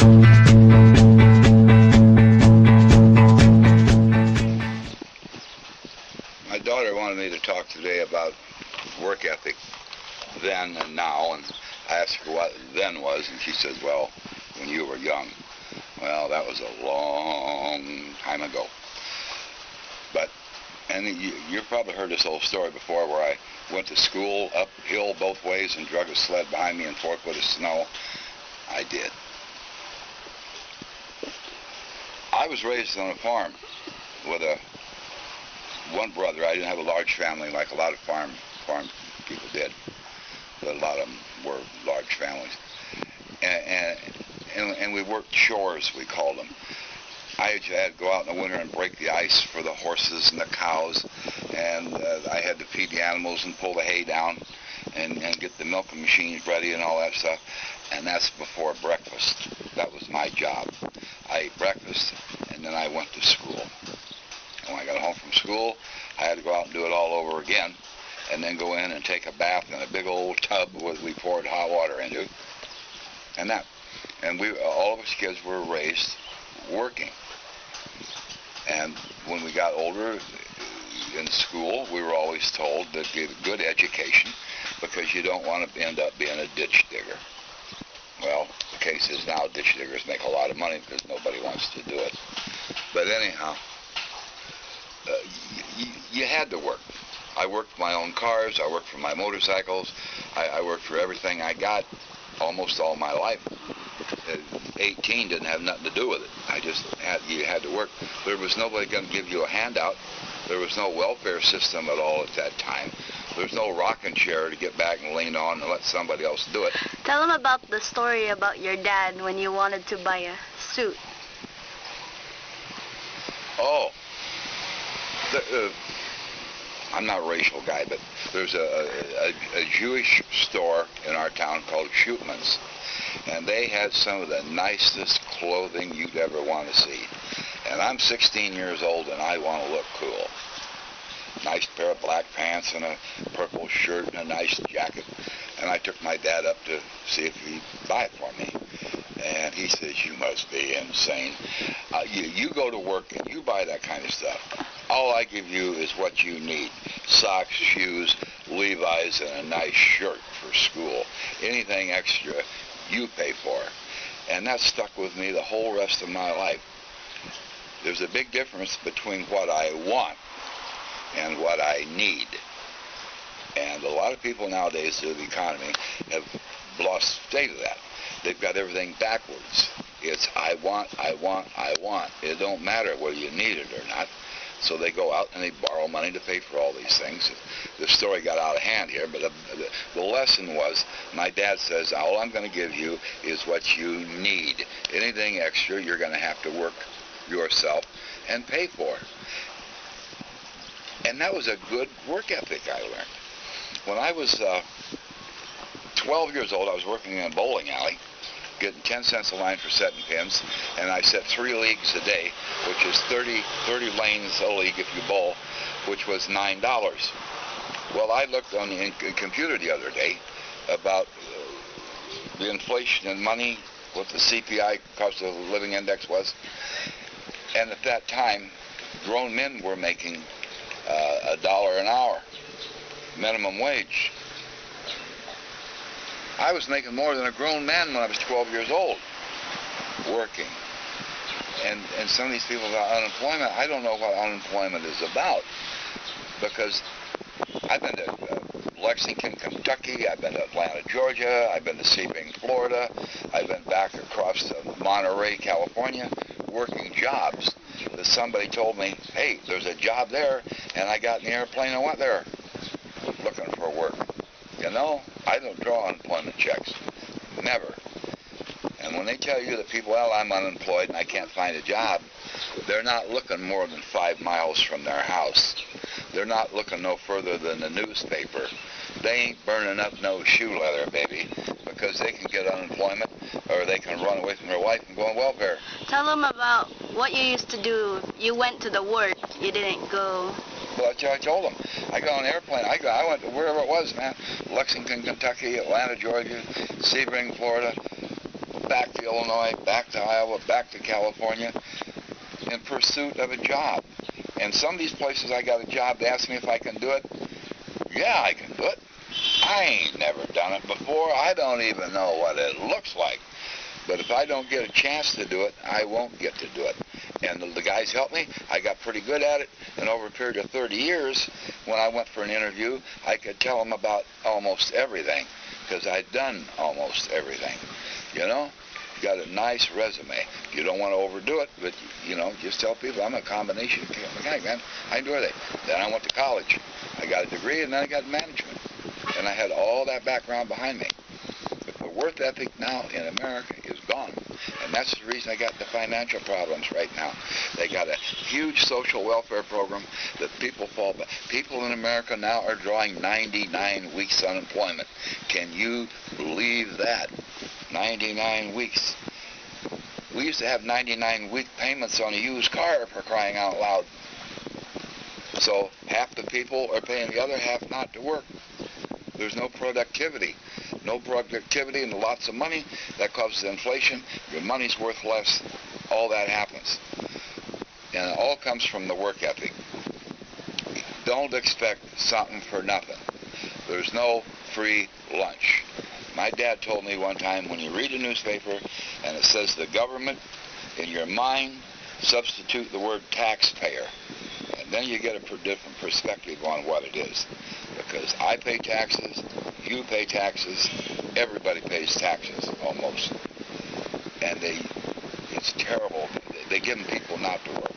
My daughter wanted me to talk today about work ethic then and now, and I asked her what then was, and she said, well, when you were young. Well, that was a long time ago. But, and you've probably heard this old story before where I went to school uphill both ways and drug a sled behind me and forked with the snow. I did. I was raised on a farm with one brother. I didn't have a large family like a lot of farm people did, but a lot of them were large families. And we worked chores, we called them. I had to go out in the winter and break the ice for the horses and the cows, and I had to feed the animals and pull the hay down and get the milking machines ready and all that stuff. And that's before breakfast. That was my job. I ate breakfast, and then I went to school. And when I got home from school, I had to go out and do it all over again, and then go in and take a bath in a big old tub we poured hot water into. And all of us kids were raised working. And when we got older in school, we were always told that get a good education because you don't want to end up being a ditch digger. Well, the case is now ditch diggers make a lot of money because nobody wants to do it. But anyhow, you had to work. I worked my own cars. I worked for my motorcycles. I worked for everything I got almost all my life. 18 didn't have nothing to do with it. You had to work. There was nobody going to give you a handout. There was no welfare system at all at that time. There was no rocking chair to get back and lean on and let somebody else do it. Tell them about the story about your dad when you wanted to buy a suit. Oh. I'm not a racial guy, but there's a Jewish store in our town called Shootman's, and they had some of the nicest clothing you'd ever want to see. And I'm 16 years old, and I want to look cool. Nice pair of black pants and a purple shirt and a nice jacket. And I took my dad up to see if he'd buy it for me. And he says, you must be insane. You go to work and you buy that kind of stuff. All I give you is what you need. Socks, shoes, Levi's, and a nice shirt for school. Anything extra, you pay for. And that stuck with me the whole rest of my life. There's a big difference between what I want and what I need. And a lot of people nowadays through the economy have lost sight of that. They've got everything backwards. It's I want, I want, I want. It don't matter whether you need it or not. So they go out and they borrow money to pay for all these things. The story got out of hand here, but the lesson was, my dad says, all I'm going to give you is what you need. Anything extra, you're going to have to work yourself and pay for. And that was a good work ethic I learned. When I was 12 years old, I was working in a bowling alley, getting 10 cents a line for setting pins, and I set 3 leagues a day, which is 30 lanes a league if you bowl, which was $9. Well, I looked on the computer the other day about the inflation in money, what the CPI, cost of living index, was, and at that time, grown men were making $1 an hour, minimum wage. I was making more than a grown man when I was 12 years old, working. And some of these people about unemployment, I don't know what unemployment is about, because I've been to Lexington, Kentucky, I've been to Atlanta, Georgia, I've been to Sebring, Florida, I've been back across to Monterey, California, working jobs that somebody told me, hey, there's a job there, and I got in the airplane and went there looking for work. You know, I don't draw unemployment checks. Never. And when they tell you that people, well, I'm unemployed and I can't find a job, they're not looking more than 5 miles from their house. They're not looking no further than the newspaper. They ain't burning up no shoe leather, baby, because they can get unemployment or they can run away from their wife and go on welfare. Tell them about what you used to do. You went to the work. You didn't go. Well, I told them. I got on an airplane. I went to wherever it was, man. Lexington, Kentucky, Atlanta, Georgia, Sebring, Florida. back to Illinois, back to Iowa, back to California in pursuit of a job. And some of these places I got a job, they ask me if I can do it. Yeah, I can do it. I ain't never done it before. I don't even know what it looks like. But if I don't get a chance to do it, I won't get to do it. And the guys helped me. I got pretty good at it. And over a period of 30 years, when I went for an interview, I could tell them about almost everything, because I'd done almost everything. You know, got a nice resume. You don't want to overdo it, but, you know, just tell people I'm a combination guy, man. I enjoy that. Then I went to college. I got a degree, and then I got management. And I had all that background behind me. But the work ethic now in America is gone. And that's the reason I got the financial problems right now. They got a huge social welfare program that people fall back. People in America now are drawing 99 weeks unemployment. Can you believe that? 99 weeks. We used to have 99-week payments on a used car, for crying out loud. So half the people are paying the other half not to work. There's no productivity. No productivity and lots of money. That causes inflation. Your money's worth less. All that happens. And it all comes from the work ethic. Don't expect something for nothing. There's no free lunch. My dad told me one time, when you read a newspaper and it says the government, in your mind, substitute the word taxpayer. And then you get a different perspective on what it is. Because I pay taxes, you pay taxes, everybody pays taxes, almost. And it's terrible. They're giving people not to work.